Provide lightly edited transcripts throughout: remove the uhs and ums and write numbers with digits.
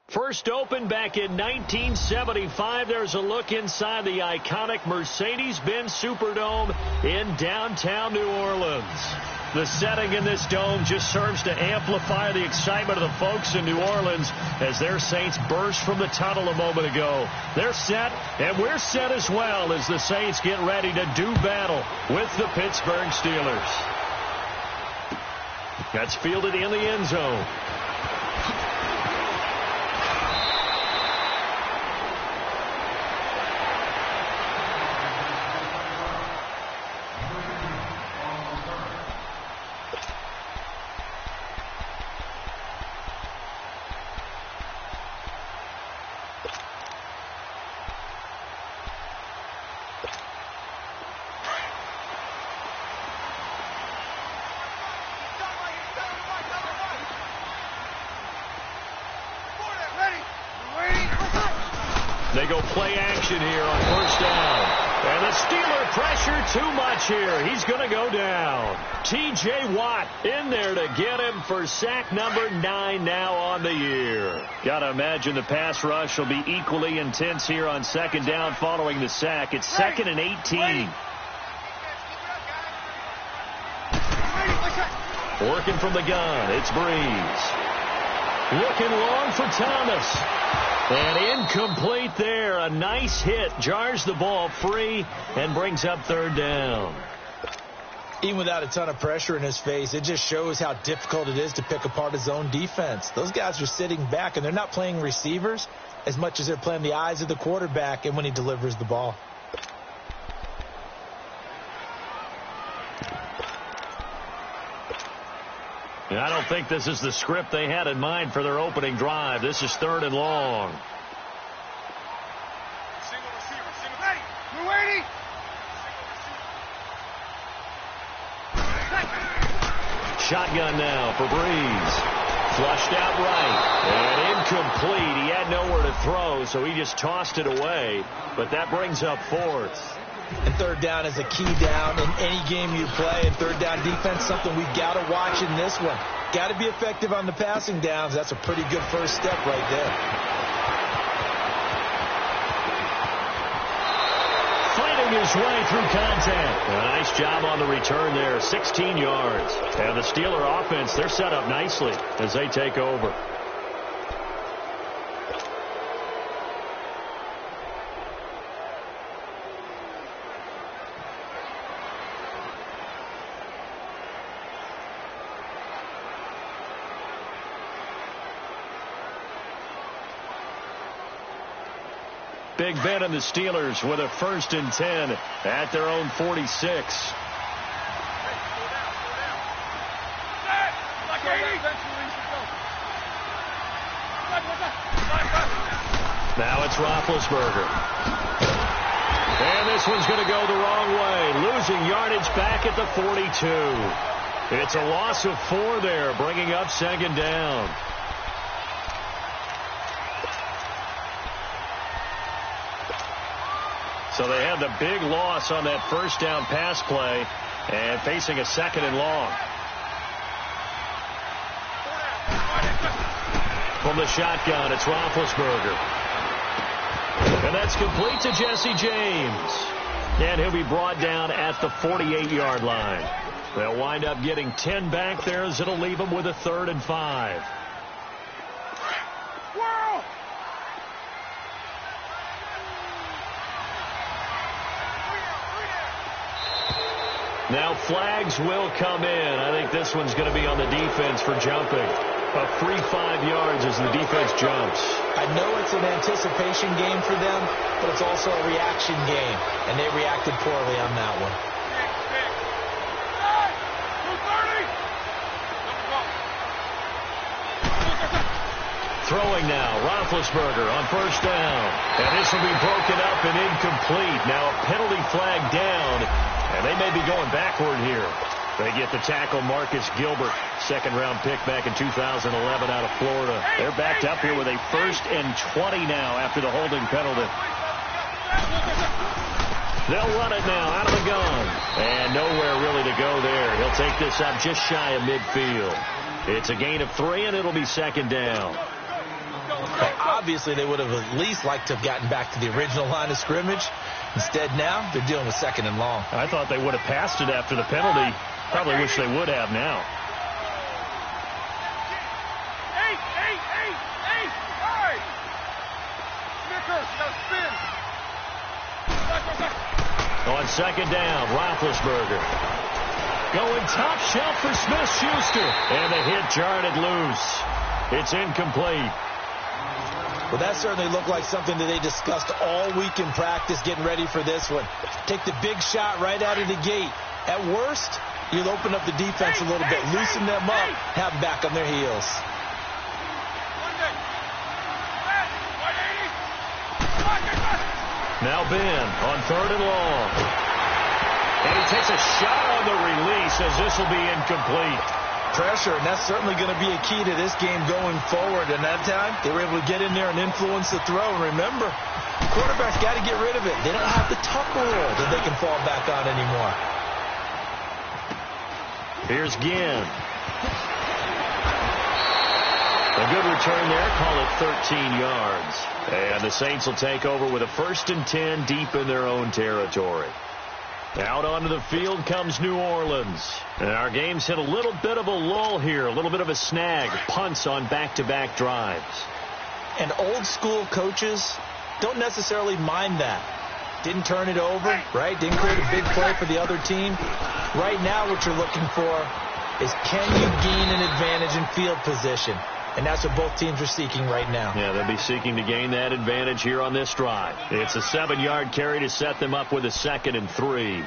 First opened back in 1975, there's a look inside the iconic Mercedes-Benz Superdome in downtown New Orleans. The setting in this dome just serves to amplify the excitement of the folks in New Orleans as their Saints burst from the tunnel a moment ago. They're set, and we're set as well as the Saints get ready to do battle with the Pittsburgh Steelers. That's fielded in the end zone. They go play action here on first down. And the Steeler pressure too much here. He's going to go down. T.J. Watt in there to get him for sack number 9 now on the year. Got to imagine the pass rush will be equally intense here on second down following the sack. It's 2nd and 18. Working from the gun, it's Breeze. Looking long for Thomas. And incomplete there. A nice hit. Jars the ball free and brings up third down. Even without a ton of pressure in his face, it just shows how difficult it is to pick apart his own defense. Those guys are sitting back, and they're not playing receivers as much as they're playing the eyes of the quarterback and when he delivers the ball. And I don't think this is the script they had in mind for their opening drive. This is 3rd and long. Single receiver, single ready. We're waiting. Shotgun now for Breeze. Flushed out right. And incomplete. He had nowhere to throw, so he just tossed it away. But that brings up 4th. And third down is a key down in any game you play. And third down defense, something we've got to watch in this one. Got to be effective on the passing downs. That's a pretty good first step right there. Fighting his way through contact. A nice job on the return there. 16 yards. And the Steeler offense, they're set up nicely as they take over. Big Ben and the Steelers with a 1st and 10 at their own 46. Now it's Roethlisberger. And this one's going to go the wrong way. Losing yardage back at the 42. It's a loss of 4 there, bringing up 2nd down. So they had the big loss on that first down pass play and facing a 2nd and long. From the shotgun, it's Roethlisberger. And that's complete to Jesse James. And he'll be brought down at the 48-yard line. They'll wind up getting 10 back there as it'll leave them with a 3rd and 5. Now flags will come in. I think this one's going to be on the defense for jumping. A free 5 yards as the defense jumps. I know it's an anticipation game for them, but it's also a reaction game, and they reacted poorly on that one. Throwing now, Roethlisberger on first down. And this will be broken up and incomplete. Now a penalty flag down, and they may be going backward here. They get the tackle, Marcus Gilbert, 2nd-round pick back in 2011 out of Florida. They're backed up here with a 1st and 20 now after the holding penalty. They'll run it now out of the gun. And nowhere really to go there. He'll take this up just shy of midfield. It's a gain of 3, and it'll be 2nd down. Well, obviously, they would have at least liked to have gotten back to the original line of scrimmage. Instead, now, they're dealing with 2nd and long. I thought they would have passed it after the penalty. Probably wish they would have now. On 2nd down, Roethlisberger. Going top shelf for Smith-Schuster. And the hit jarred it loose. It's incomplete. Well, that certainly looked like something that they discussed all week in practice getting ready for this one. Take the big shot right out of the gate. At worst, you'll open up the defense a little bit, loosen them up, have them back on their heels. Now Ben on 3rd and long. And he takes a shot on the release as this will be incomplete. Pressure, and that's certainly going to be a key to this game going forward. And that time, they were able to get in there and influence the throw. And remember, quarterbacks got to get rid of it. They don't have the tuck rule that they can fall back on anymore. Here's Ginn. A good return there. Call it 13 yards. And the Saints will take over with a 1st and 10 deep in their own territory. Out onto the field comes New Orleans. And our game's hit a little bit of a lull here, a little bit of a snag. Punts on back-to-back drives. And old-school coaches don't necessarily mind that. Didn't turn it over, right? Didn't create a big play for the other team. Right now what you're looking for is, can you gain an advantage in field position? And that's what both teams are seeking right now. Yeah, they'll be seeking to gain that advantage here on this drive. It's a 7-yard carry to set them up with a 2nd and 3.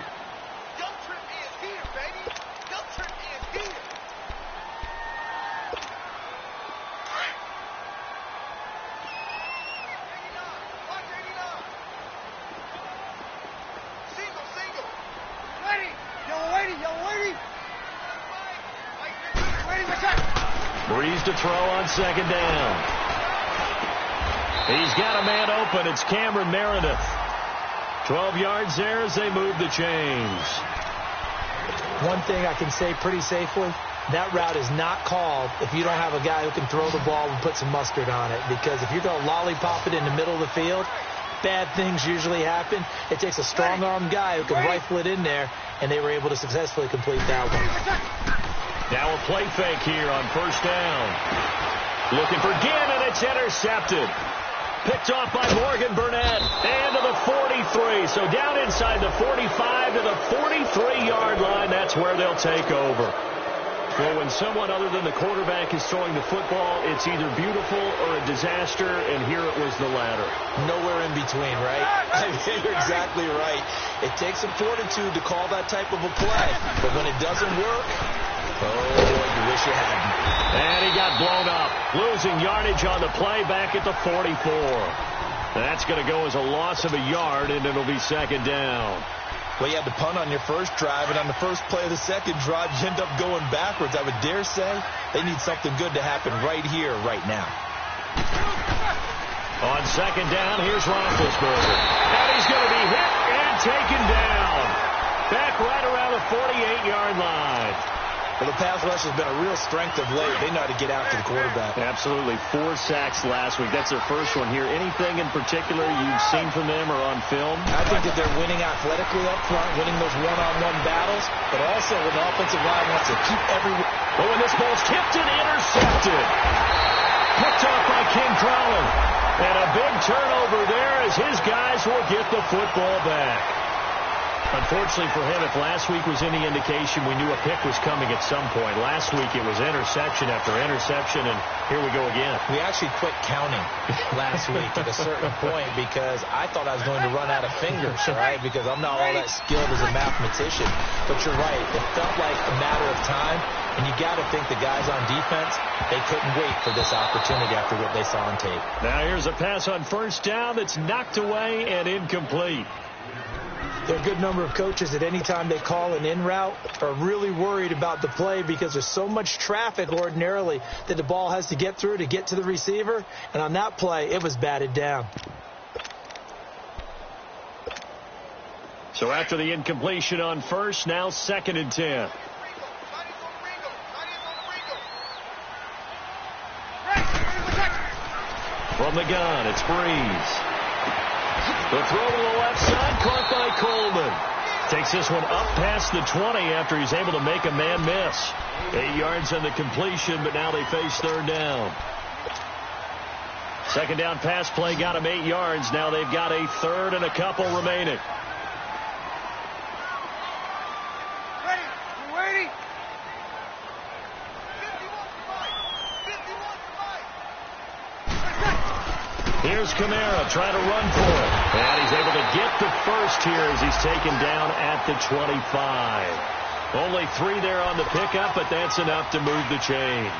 Breeze to throw on 2nd down. He's got a man open. It's Cameron Meredith. 12 yards there as they move the chains. One thing I can say pretty safely, that route is not called if you don't have a guy who can throw the ball and put some mustard on it. Because if you're going to lollipop it in the middle of the field, bad things usually happen. It takes a strong-armed guy who can rifle it in there, and they were able to successfully complete that one. Now a play fake here on 1st down. Looking for Ginn, and it's intercepted. Picked off by Morgan Burnett. And to the 43. So down inside the 45 to the 43-yard line. That's where they'll take over. Well, when someone other than the quarterback is throwing the football, it's either beautiful or a disaster, and here it was the latter. Nowhere in between, right? I mean, you're exactly right. It takes some fortitude to call that type of a play, but when it doesn't work, oh, you wish you hadn't. And he got blown up, losing yardage on the play back at the 44. That's going to go as a loss of a yard, and it'll be 2nd down. Well, you had to punt on your first drive, and on the first play of the second drive, you end up going backwards. I would dare say they need something good to happen right here, right now. On 2nd down, here's Roethlisberger. And he's going to be hit and taken down. Back right around the 48-yard line. Well, the pass rush has been a real strength of late. They know how to get after the quarterback. Absolutely. 4 sacks last week. That's their first one here. Anything in particular you've seen from them or on film? I think that they're winning athletically up front, winning those one-on-one battles, but also when the offensive line wants to keep everyone. Oh, and this ball's tipped and intercepted. Picked off by Ken Crowley. And a big turnover there as his guys will get the football back. Unfortunately for him, if last week was any indication, we knew a pick was coming at some point. Last week it was interception after interception, and here we go again. We actually quit counting last week at a certain point because I thought I was going to run out of fingers, right? Because I'm not all that skilled as a mathematician. But you're right. It felt like a matter of time, and you got to think the guys on defense, they couldn't wait for this opportunity after what they saw on tape. Now here's a pass on 1st down that's knocked away and incomplete. There are a good number of coaches at any time they call an in route are really worried about the play because there's so much traffic ordinarily that the ball has to get through to get to the receiver. And on that play, it was batted down. So after the incompletion on 1st, now 2nd and 10. From From the gun, it's Breeze. The throw to the left side, caught by Coleman. Takes this one up past the 20 after he's able to make a man miss. 8 yards on the completion, but now they face third down. Second down pass play got him 8 yards. Now they've got a third and a couple remaining. Ready. We're waiting. 51-5. Here's Kamara trying to run for it. And he's able to get the first here as he's taken down at the 25. Only 3 there on the pickup, but that's enough to move the chains.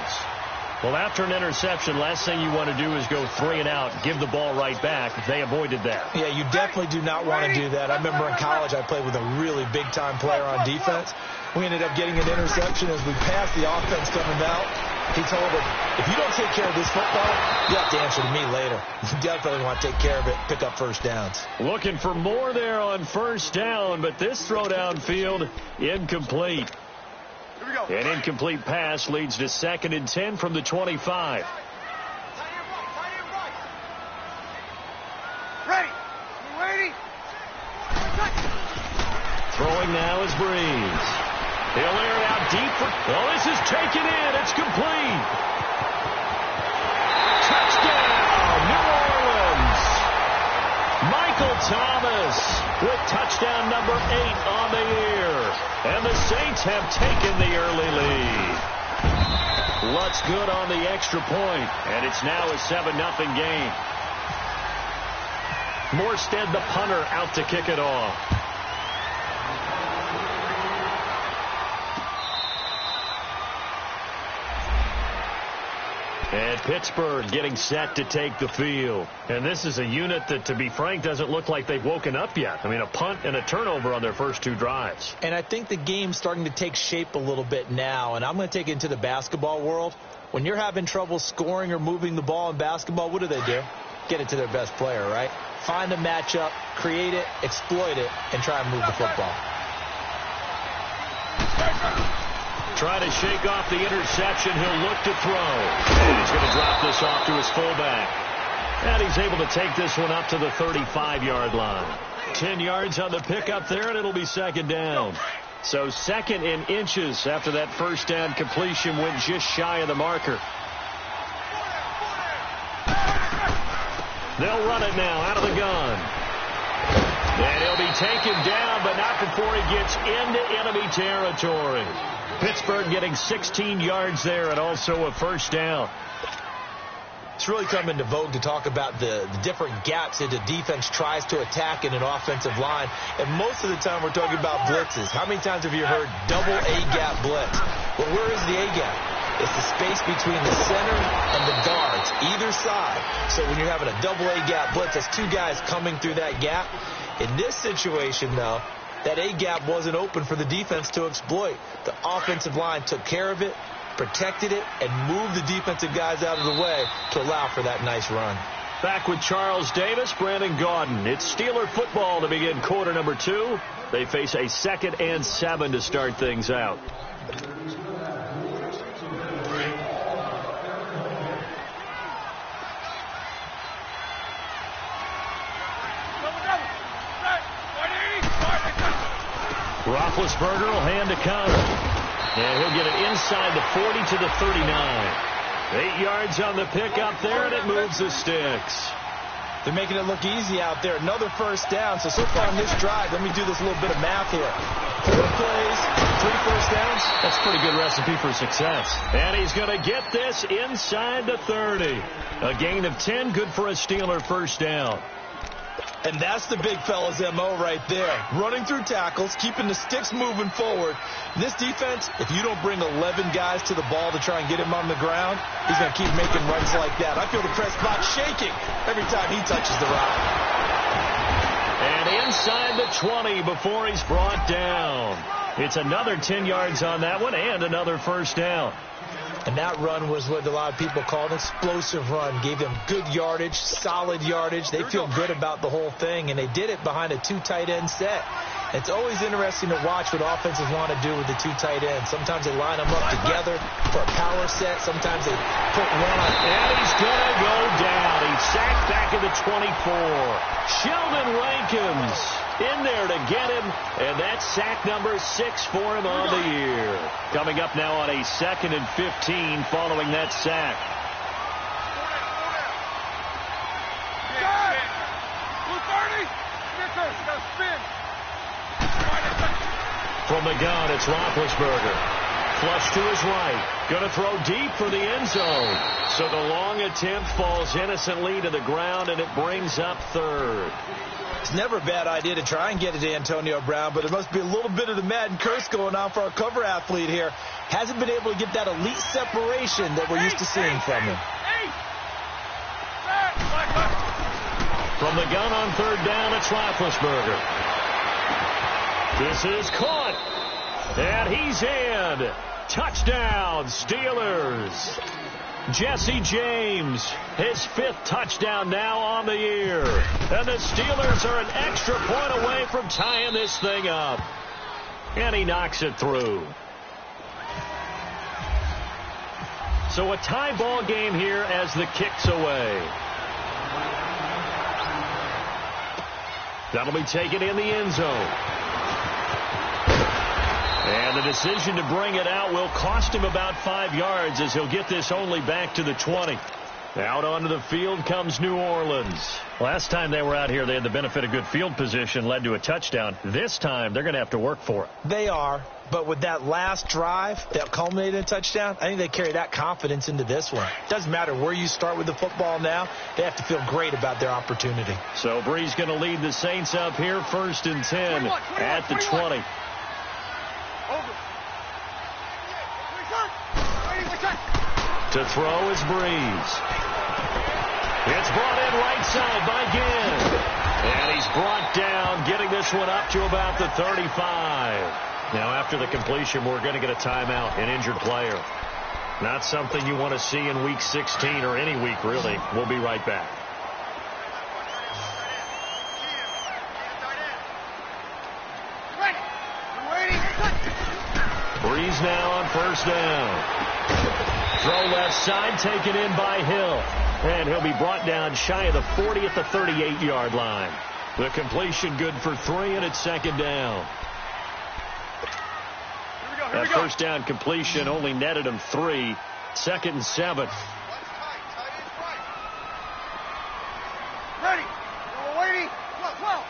Well, after an interception, last thing you want to do is go 3 and out, give the ball right back. They avoided that. Yeah, you definitely do not want to do that. I remember in college I played with a really big-time player on defense. We ended up getting an interception as we passed the offense coming out. He told him, if you don't take care of this football, you have to answer to me later. You definitely want to take care of it, pick up first downs. Looking for more there on first down, but this throw downfield incomplete. An incomplete pass leads to 2nd and 10 from the 25. Ready. We're waiting. Throwing now is Breeze. He'll air it out deep for... Well, this is taken in. It's complete. Touchdown, New Orleans. Michael Thomas with touchdown number 8 on the year. And the Saints have taken the early lead. Lutz good on the extra point, and it's now a 7-0 game. Morstead, the punter, out to kick it off. And Pittsburgh getting set to take the field. And this is a unit that, to be frank, doesn't look like they've woken up yet. I mean, a punt and a turnover on their first 2 drives. And I think the game's starting to take shape a little bit now. And I'm going to take it into the basketball world. When you're having trouble scoring or moving the ball in basketball, what do? Get it to their best player, right? Find a matchup, create it, exploit it, and try and move the football. Trying to shake off the interception. He'll look to throw. And he's going to drop this off to his fullback. And he's able to take this one up to the 35-yard line. 10 yards on the pickup there, and it'll be 2nd down. So 2nd in inches after that first down completion went just shy of the marker. They'll run it now out of the gun. And he'll be taken down, but not before he gets into enemy territory. Pittsburgh getting 16 yards there and also a first down. It's really come into vogue to talk about the different gaps that the defense tries to attack in an offensive line. And most of the time we're talking about blitzes. How many times have you heard double A-gap blitz? Well, where is the A-gap? It's the space between the center and the guards, either side. So when you're having a double A-gap blitz, that's 2 guys coming through that gap. In this situation, though, that A-gap wasn't open for the defense to exploit. The offensive line took care of it, protected it, and moved the defensive guys out of the way to allow for that nice run. Back with Charles Davis, Brandon Gaudin. It's Steeler football to begin quarter number 2. They face a 2nd and 7 to start things out. Roethlisberger will hand to counter. And he'll get it inside the 40 to the 39. 8 yards on the pickup there, and it moves the sticks. They're making it look easy out there. Another first down. So far on this drive, let me do this little bit of math here. 4 plays, 3 first downs. That's a pretty good recipe for success. And he's going to get this inside the 30. A gain of 10, good for a Steeler first down. And that's the big fella's MO right there. Running through tackles, keeping the sticks moving forward. This defense, if you don't bring 11 guys to the ball to try and get him on the ground, he's going to keep making runs like that. I feel the press box shaking every time he touches the rock. And inside the 20 before he's brought down. It's another 10 yards on that one and another first down. And that run was what a lot of people call an explosive run. Gave them good yardage, solid yardage. They feel good about the whole thing, and they did it behind a 2 tight end set. It's always interesting to watch what offenses want to do with the two tight ends. Sometimes they line them up together for a power set. Sometimes they put one on. And he's going to go down. He's sacked back at the 24. Sheldon Rankins in there to get him. And that's sack number 6 for him on the year. Coming up now on a 2nd and 15 following that sack. From the gun, it's Roethlisberger. Flush to his right. Going to throw deep for the end zone. So the long attempt falls innocently to the ground, and it brings up 3rd. It's never a bad idea to try and get it to Antonio Brown, but there must be a little bit of the Madden curse going on for our cover athlete here. Hasn't been able to get that elite separation that we're used to seeing from him. From the gun on 3rd down, it's Roethlisberger. This is caught. And he's in. Touchdown, Steelers. Jesse James, his 5th touchdown now on the year. And the Steelers are an extra point away from tying this thing up. And he knocks it through. So a tie ball game here as the kick's away. That'll be taken in the end zone. And the decision to bring it out will cost him about 5 yards as he'll get this only back to the 20. Out onto the field comes New Orleans. Last time they were out here, they had the benefit of good field position, led to a touchdown. This time, they're going to have to work for it. They are, but with that last drive that culminated in a touchdown, I think they carry that confidence into this one. Doesn't matter where you start with the football now, they have to feel great about their opportunity. So Brees going to lead the Saints up here, 1st and 10 at the 20. To throw is Brees. It's brought in right side by Ginn. And he's brought down, getting this one up to about the 35. Now, after the completion, we're going to get a timeout, an injured player. Not something you want to see in Week 16 or any week, really. We'll be right back. Brees now on 1st down. Throw left side, taken in by Hill. And he'll be brought down shy of the 40 at the 38-yard line. The completion good for 3, and it's 2nd down. That 1st down completion only netted him 3. 2nd and 7. Ready. Waiting. 12.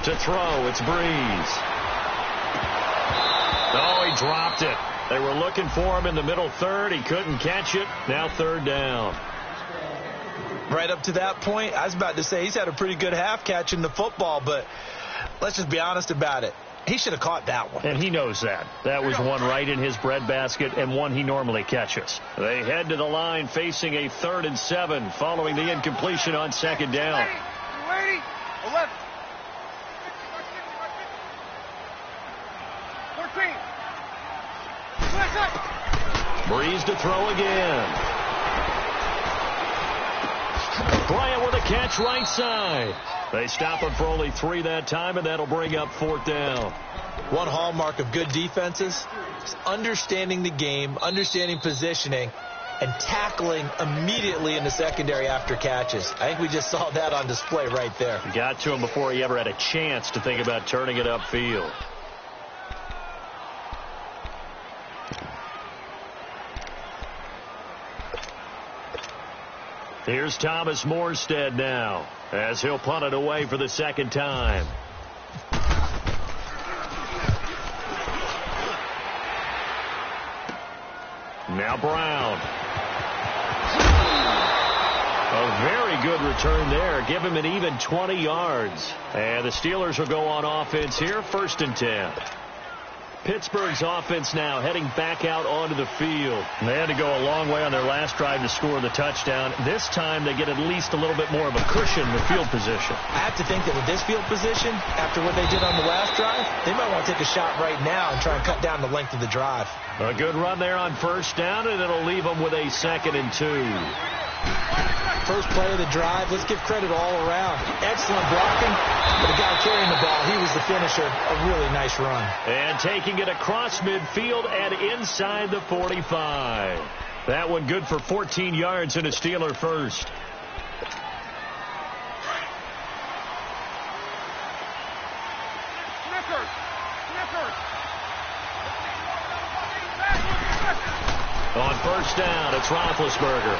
To throw, it's Brees. Oh, he dropped it. They were looking for him in the middle 3rd. He couldn't catch it. Now 3rd down. Right up to that point, I was about to say he's had a pretty good half catching the football, but let's just be honest about it. He should have caught that one. And he knows that. That was one right in his breadbasket and one he normally catches. They head to the line facing a 3rd and 7 following the incompletion on 2nd down. Ready. 11. 14. Brees to throw again. Bryant with a catch right side. They stop him for only 3 that time, and that'll bring up 4th down. One hallmark of good defenses is understanding the game, understanding positioning, and tackling immediately in the secondary after catches. I think we just saw that on display right there. He got to him before he ever had a chance to think about turning it upfield. Here's Thomas Morstead now, as he'll punt it away for the 2nd time. Now Brown. A very good return there. Give him an even 20 yards. And the Steelers will go on offense here, 1st and 10. Pittsburgh's offense now heading back out onto the field. They had to go a long way on their last drive to score the touchdown. This time they get at least a little bit more of a cushion with field position. I have to think that with this field position, after what they did on the last drive, they might want to take a shot right now and try and cut down the length of the drive. A good run there on 1st down, and it'll leave them with a 2nd and 2. First play of the drive, let's give credit all around. Excellent blocking, but the guy carrying the ball, he was the finisher. A really nice run. And taking it across midfield and inside the 45. That one good for 14 yards and a Steeler first. On first down, it's Roethlisberger.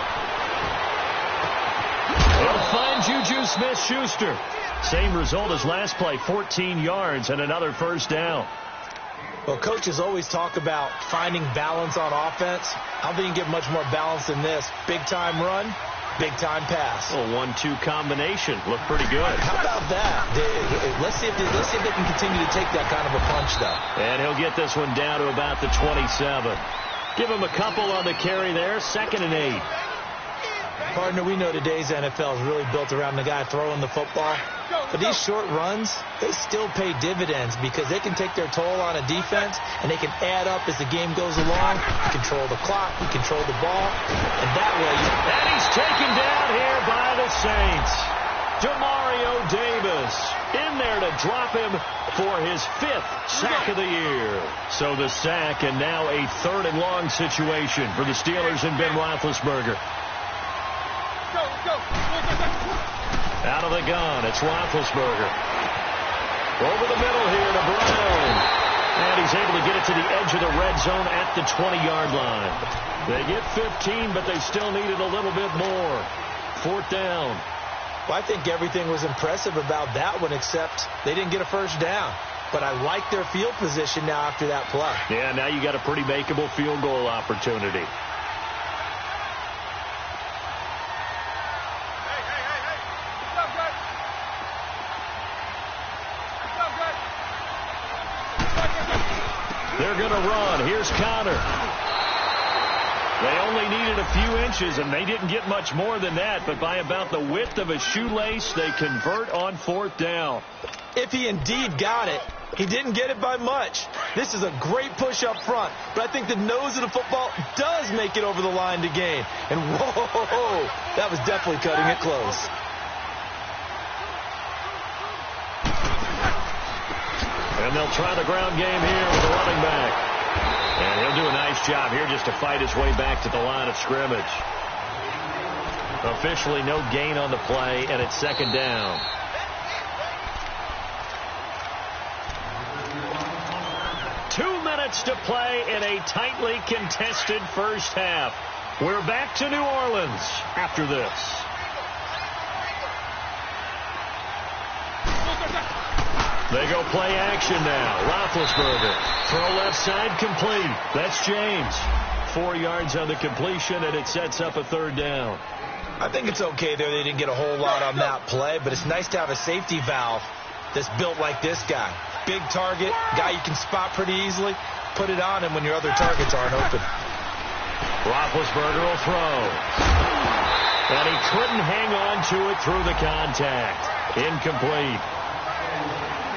He'll find Juju Smith-Schuster. Same result as last play, 14 yards and another first down. Well, coaches always talk about finding balance on offense. I don't think you can get much more balance than this. Big-time run, big-time pass. A 1-2 combination. Looked pretty good. How about that? Let's see if they can continue to take that kind of a punch, though. And he'll get this one down to about the 27. Give him a couple on the carry there. 2nd and 8. Partner, we know today's NFL is really built around the guy throwing the football. But these short runs, they still pay dividends because they can take their toll on a defense, and they can add up as the game goes along. You control the clock, you control the ball, and that way And he's taken down here by the Saints. Demario Davis in there to drop him for his 5th sack of the year. So the sack, and now a 3rd and long situation for the Steelers and Ben Roethlisberger. Out of the gun, it's Roethlisberger. Over the middle here to Brown. And he's able to get it to the edge of the red zone at the 20-yard line. They get 15, but they still needed a little bit more. 4th down. Well, I think everything was impressive about that one, except they didn't get a first down. But I like their field position now after that play. Yeah, now you got a pretty makeable field goal opportunity. They're going to run. Here's Connor. They only needed a few inches, and they didn't get much more than that. But by about the width of a shoelace, they convert on 4th down. If he indeed got it, he didn't get it by much. This is a great push up front, but I think the nose of the football does make it over the line to gain. And whoa, that was definitely cutting it close. And they'll try the ground game here with the running back. And he'll do a nice job here just to fight his way back to the line of scrimmage. Officially no gain on the play, and it's 2nd down. Two minutes to play in a tightly contested first half. We're back to New Orleans after this. They go play action now. Roethlisberger. Throw left side complete. That's James. 4 yards on the completion, and it sets up a 3rd down. I think it's okay there. They didn't get a whole lot on that play, but it's nice to have a safety valve that's built like this guy. Big target, guy you can spot pretty easily. Put it on him when your other targets aren't open. Roethlisberger will throw. And he couldn't hang on to it through the contact. Incomplete.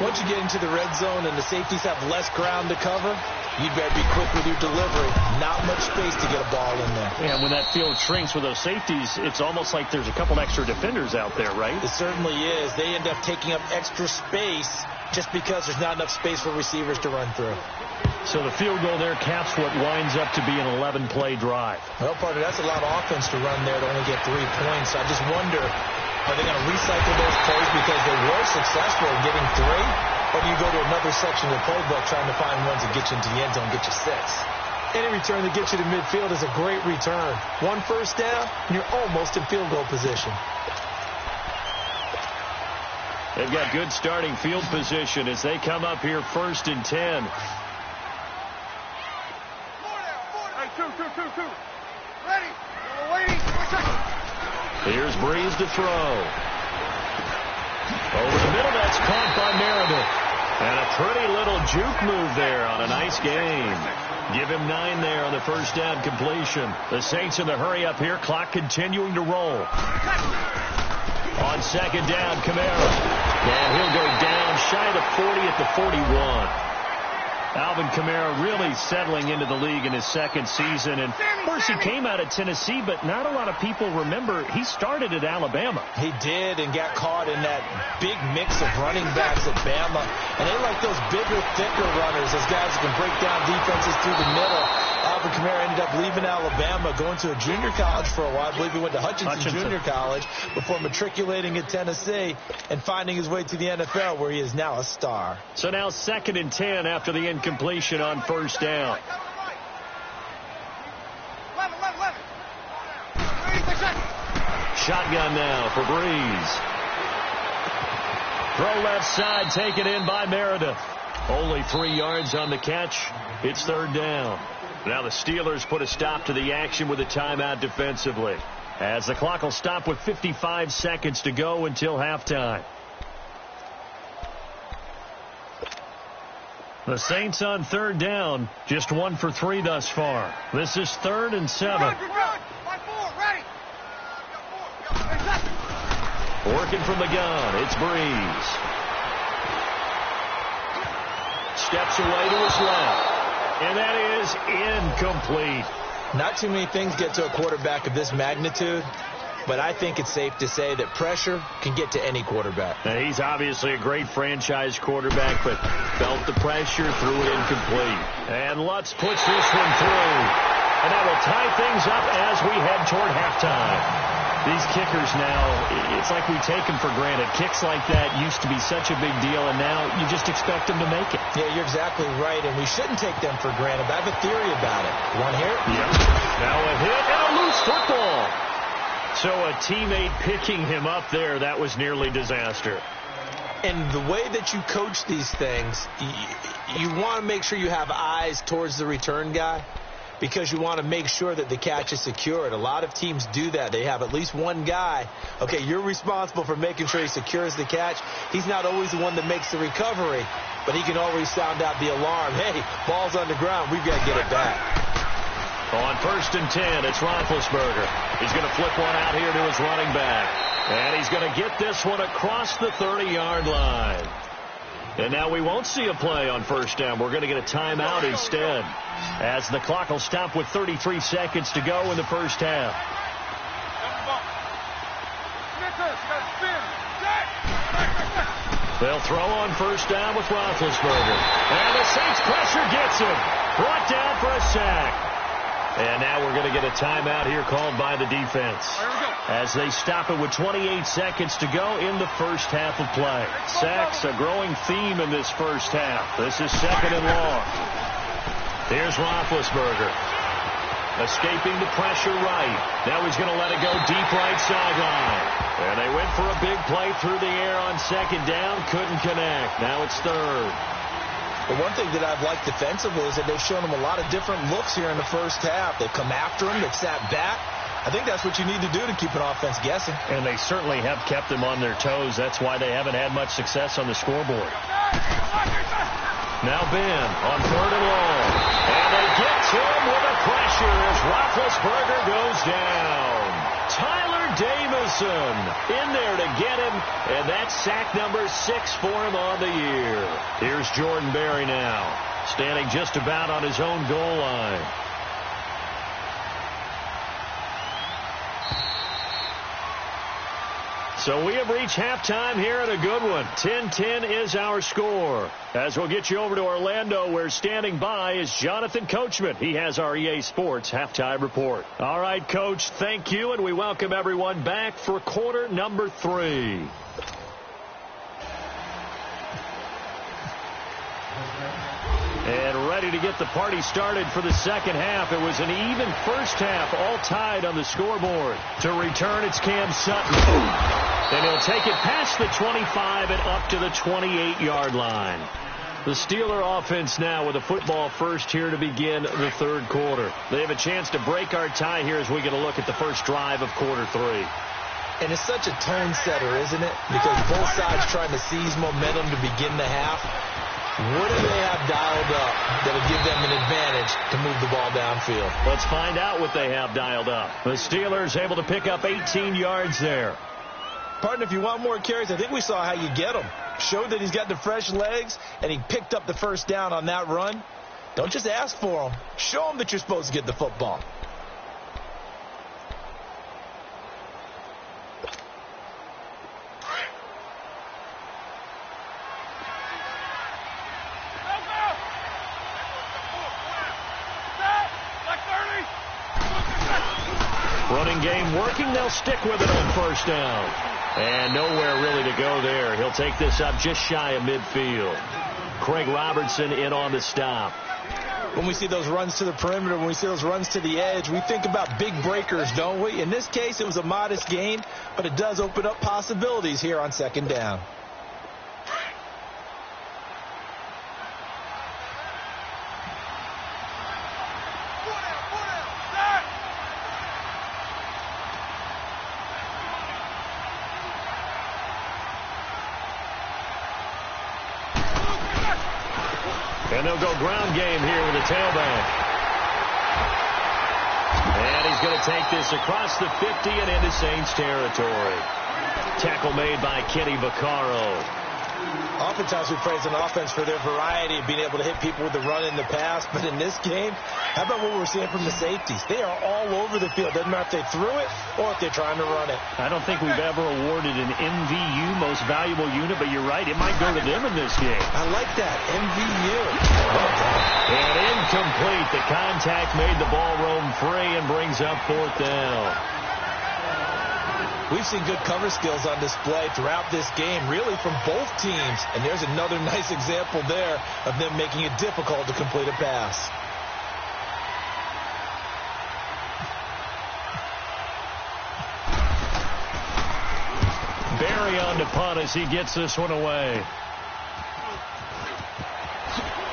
Once you get into the red zone and the safeties have less ground to cover, you better be quick with your delivery. Not much space to get a ball in there. Yeah, when that field shrinks with those safeties, it's almost like there's a couple extra defenders out there, right? It certainly is. They end up taking up extra space just because there's not enough space for receivers to run through. So the field goal there caps what winds up to be an 11-play drive. Well, partner, that's a lot of offense to run there to only get 3 points. I just wonder, are they going to recycle those plays because they were successful in getting 3? Or do you go to another section of the playbook trying to find ones that get you into the end zone, get you 6? Any return that gets you to midfield is a great return. 1 first down, and you're almost in field goal position. They've got good starting field position as they come up here 1st and 10. Ready. Waiting. Here's Breeze to throw. Over the middle, that's caught by Meredith. And a pretty little juke move there on a nice game. Give him 9 there on the first down completion. The Saints in the hurry up here, clock continuing to roll. On 2nd down, Kamara. And he'll go down shy of the 40 at the 41. Alvin Kamara really settling into the league in his second season. And, of course, he came out of Tennessee, but not a lot of people remember he started at Alabama. He did, and got caught in that big mix of running backs at Bama. And they like those bigger, thicker runners, those guys who can break down defenses through the middle. Alvin Kamara ended up leaving Alabama, going to a junior college for a while. I believe he went to Hutchinson Junior College before matriculating at Tennessee and finding his way to the NFL, where he is now a star. So now 2nd and 10 after the incompletion on first down. Shotgun now for Breeze. Throw left side, taken in by Meredith. Only 3 yards on the catch. It's 3rd down. Now the Steelers put a stop to the action with a timeout defensively, as the clock will stop with 55 seconds to go until halftime. The Saints on 3rd down, just 1 for 3 thus far. This is 3rd and 7. Working from the gun, it's Breeze. Steps away to his left. And that is incomplete. Not too many things get to a quarterback of this magnitude, but I think it's safe to say that pressure can get to any quarterback. Now, he's obviously a great franchise quarterback, but felt the pressure, threw it incomplete. And Lutz puts this one through. And that will tie things up as we head toward halftime. These kickers now, it's like we take them for granted. Kicks like that used to be such a big deal, and now you just expect them to make it. Yeah, you're exactly right, and we shouldn't take them for granted. But I have a theory about it. You want to hear it? Yep. Now a hit and a loose football. So a teammate picking him up there, that was nearly disaster. And the way that you coach these things, you want to make sure you have eyes towards the return guy, because you want to make sure that the catch is secured. A lot of teams do that. They have at least one guy. Okay, you're responsible for making sure he secures the catch. He's not always the one that makes the recovery, but he can always sound out the alarm. Hey, ball's on the ground. We've got to get it back. On 1st and 10, it's Roethlisberger. He's going to flip one out here to his running back. And he's going to get this one across the 30-yard line. And now we won't see a play on 1st down. We're going to get a timeout instead, as the clock will stop with 33 seconds to go in the first half. They'll throw on 1st down with Roethlisberger. And the Saints pressure gets him. Brought down for a sack. And now we're going to get a timeout here called by the defense, as they stop it with 28 seconds to go in the first half of play. Sacks, a growing theme in this first half. This is 2nd and long. Here's Roethlisberger, escaping the pressure right. Now he's going to let it go deep right sideline. And they went for a big play through the air on 2nd down. Couldn't connect. Now it's 3rd. But one thing that I've liked defensively is that they've shown him a lot of different looks here in the first half. They've come after him. They've sat back. I think that's what you need to do to keep an offense guessing. And they certainly have kept them on their toes. That's why they haven't had much success on the scoreboard. Now Ben on 3rd and long. And they get to him with a pressure as Roethlisberger goes down. Tyler Jamison in there to get him, and that's sack number 6 for him on the year. Here's Jordan Berry now, standing just about on his own goal line. So we have reached halftime here at a good one. 10-10 is our score. As we'll get you over to Orlando, where standing by is Jonathan Coachman. He has our EA Sports halftime report. All right, Coach, thank you, and we welcome everyone back for quarter number 3. And ready to get the party started for the second half. It was an even first half, all tied on the scoreboard. To return, it's Cam Sutton. And he'll take it past the 25 and up to the 28-yard line. The Steeler offense now with a football first here to begin the third quarter. They have a chance to break our tie here as we get a look at the first drive of quarter 3. And it's such a tone setter, isn't it? Because both sides trying to seize momentum to begin the half. What do they have dialed up that'll give them an advantage to move the ball downfield? Let's find out what they have dialed up. The Steelers able to pick up 18 yards there. Partner, if you want more carries, I think we saw how you get them. Showed that he's got the fresh legs, and he picked up the first down on that run. Don't just ask for them. Show them that you're supposed to get the football. Running game working. They'll stick with it on first down. And nowhere really to go there. He'll take this up just shy of midfield. Craig Robertson in on the stop. When we see those runs to the perimeter, when we see those runs to the edge, we think about big breakers, don't we? In this case, it was a modest gain, but it does open up possibilities here on second down. And they'll go ground game here with a tailback. And he's going to take this across the 50 and into Saints territory. Tackle made by Kenny Vaccaro. Oftentimes we praise an offense for their variety of being able to hit people with the run in the pass. But in this game, how about what we're seeing from the safeties? They are all over the field. Doesn't matter if they threw it or if they're trying to run it. I don't think we've ever awarded an MVU, most valuable unit, but you're right. It might go to them in this game. I like that. MVU. And incomplete. The contact made the ball roam free and brings up fourth down. We've seen good cover skills on display throughout this game, really from both teams. And there's another nice example there of them making it difficult to complete a pass. Barry on to punt as he gets this one away.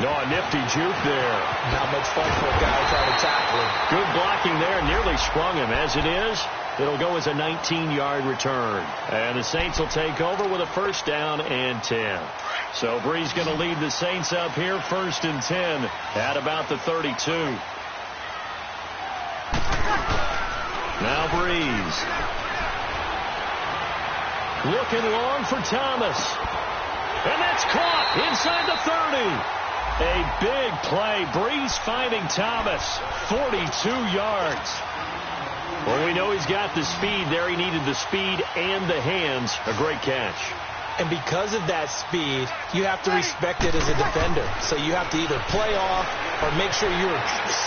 No, a nifty juke there. Not much fun for a guy trying to tackle him. Good blocking there. Nearly sprung him. As it is, it'll go as a 19-yard return. And the Saints will take over with a first down and 10. So Breeze going to lead the Saints up here, first and 10 at about the 32. Now Breeze. Looking long for Thomas. And that's caught inside the 30. A big play. Breeze finding Thomas. 42 yards. Well, we know he's got the speed there. He needed the speed and the hands. A great catch. And because of that speed, you have to respect it as a defender. So you have to either play off or make sure you're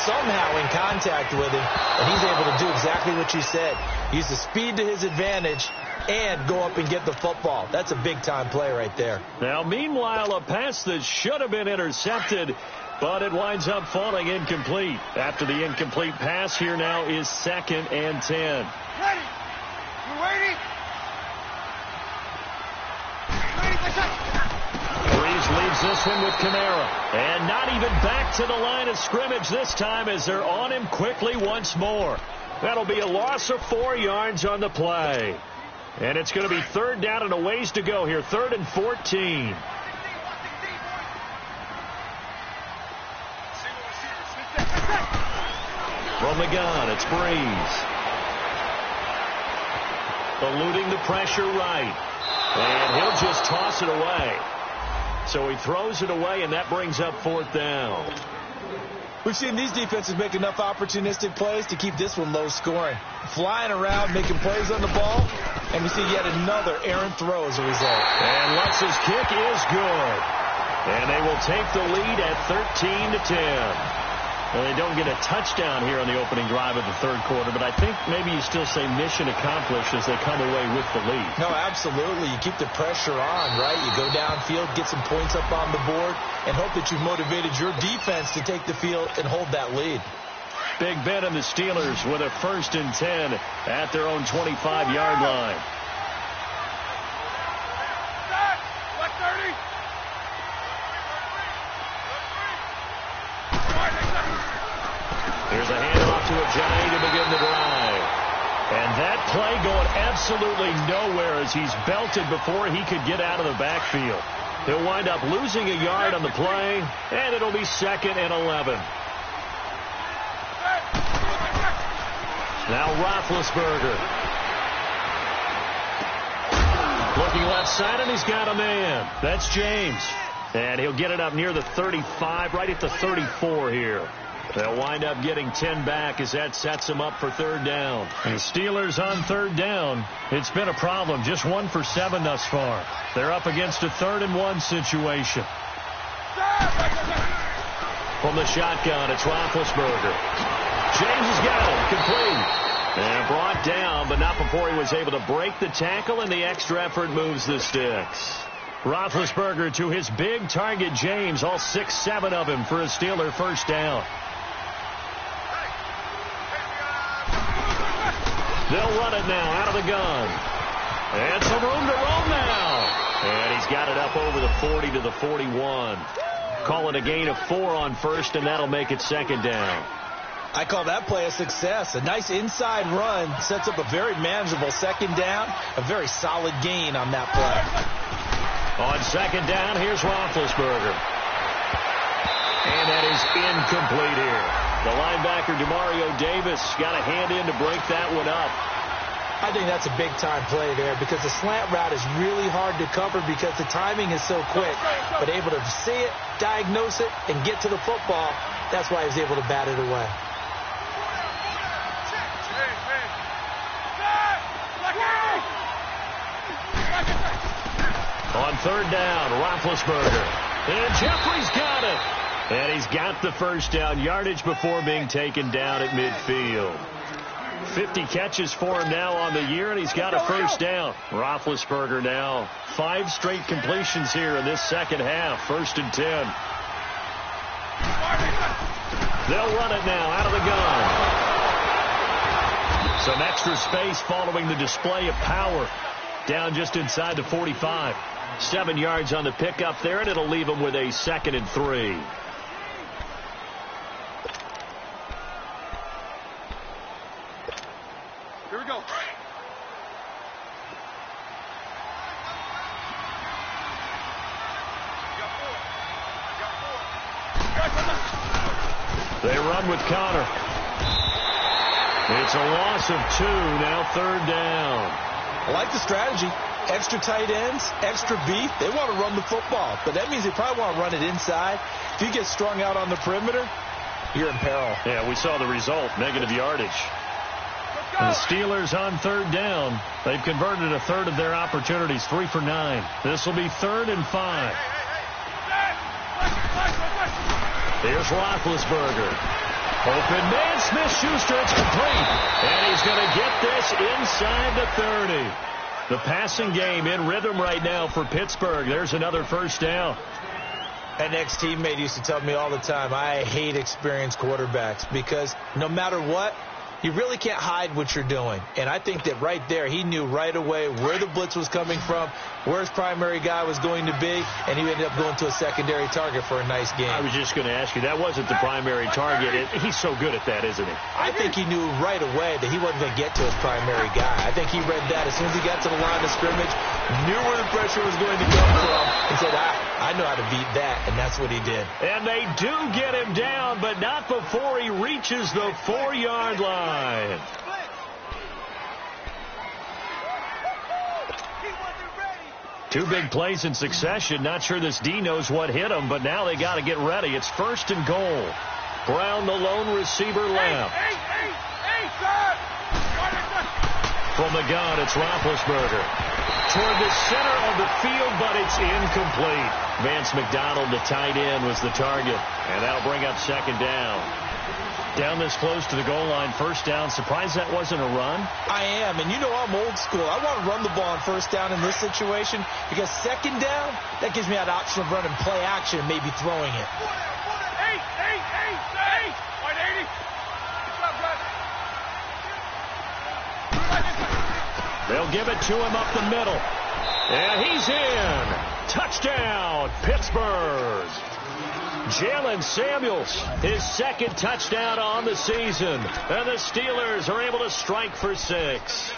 somehow in contact with him. And he's able to do exactly what you said. Use the speed to his advantage and go up and get the football. That's a big-time play right there. Now, meanwhile, a pass that should have been intercepted, but it winds up falling incomplete. After the incomplete pass, here now is second and 10. Ready. You waiting? Breeze leaves this one with Kamara. And not even back to the line of scrimmage this time as they're on him quickly once more. That'll be a loss of 4 yards on the play. And it's going to be third down and a ways to go here. 3rd and 14. From the gun, it's Breeze. Eluding the pressure right. And he'll just toss it away. So he throws it away, and that brings up 4th down. We've seen these defenses make enough opportunistic plays to keep this one low scoring. Flying around, making plays on the ball, and we see yet another errant throw as a result. And Lutz's kick is good. And they will take the lead at 13-10. Well, they don't get a touchdown here on the opening drive of the third quarter, but I think maybe you still say mission accomplished as they come away with the lead. No, absolutely. You keep the pressure on, right? You go downfield, get some points up on the board, and hope that you've motivated your defense to take the field and hold that lead. Big Ben and the Steelers with a 1st and 10 at their own 25-yard line. What 30? Here's a handoff to Ajayi to begin the drive. And that play going absolutely nowhere as he's belted before he could get out of the backfield. He'll wind up losing a yard on the play, and it'll be 2nd and 11. Now Roethlisberger. Looking left side, and he's got a man. That's James. And he'll get it up near the 35, right at the 34 here. They'll wind up getting 10 back as that sets them up for third down. And the Steelers on third down. It's been a problem. Just 1 for 7 thus far. They're up against a 3rd-and-1 situation. From the shotgun, it's Roethlisberger. James has got it. Complete. And brought down, but not before he was able to break the tackle, and the extra effort moves the sticks. Roethlisberger to his big target, James, all 6-7 of him for a Steeler first down. They'll run it now out of the gun. And some room to roam now. And he's got it up over the 40 to the 41. Call it a gain of 4 on first, and that'll make it second down. I call that play a success. A nice inside run sets up a very manageable second down. A very solid gain on that play. On second down, here's Roethlisberger. And that is incomplete here. The linebacker, Demario Davis, got a hand in to break that one up. I think that's a big-time play there because the slant route is really hard to cover because the timing is so quick. But able to see it, diagnose it, and get to the football, that's why he was able to bat it away. On third down, Roethlisberger. And Jeffrey's got it. And he's got the first down yardage before being taken down at midfield. 50 catches for him now on the year, and he's got a first down. Roethlisberger now 5 straight completions here in this second half. 1st and 10. They'll run it now out of the gun. Some extra space following the display of power. Down just inside the 45. 7 yards on the pickup there, and it'll leave him with a 2nd and 3. Here we go. They run with Connor. It's a loss of 2, now 3rd down. I like the strategy. Extra tight ends, extra beef. They want to run the football, but that means they probably want to run it inside. If you get strung out on the perimeter, you're in peril. Yeah, we saw the result, negative yardage. And the Steelers on third down. They've converted a third of their opportunities, 3 for 9. This will be 3rd and 5. Here's Roethlisberger. Open man, Smith-Schuster, it's complete. And he's going to get this inside the 30. The passing game in rhythm right now for Pittsburgh. There's another first down. An ex-teammate used to tell me all the time, I hate experienced quarterbacks because no matter what, you really can't hide what you're doing. And I think that right there, he knew right away where the blitz was coming from, where his primary guy was going to be, and he ended up going to a secondary target for a nice game. I was just going to ask you, that wasn't the primary target. He's so good at that, isn't he? I think he knew right away that he wasn't going to get to his primary guy. I think he read that as soon as he got to the line of scrimmage, knew where the pressure was going to come from, and said, I know how to beat that, and that's what he did. And they do get him down, but not before he reaches the 4-yard line. Two big plays in succession. Not sure this D knows what hit him, but now they got to get ready. It's 1st and goal. Brown, the lone receiver, left. From the gun, it's Roethlisberger. Toward the center of the field, but it's incomplete. Vance McDonald, the tight end, was the target. And that'll bring up 2nd down. Down this close to the goal line, 1st down. Surprised that wasn't a run? I am, and you know I'm old school. I want to run the ball on 1st down in this situation because 2nd down, that gives me that option of running play action and maybe throwing it. They'll give it to him up the middle. And he's in. Touchdown, Pittsburgh. Jalen Samuels, his 2nd touchdown on the season. And the Steelers are able to strike for 6.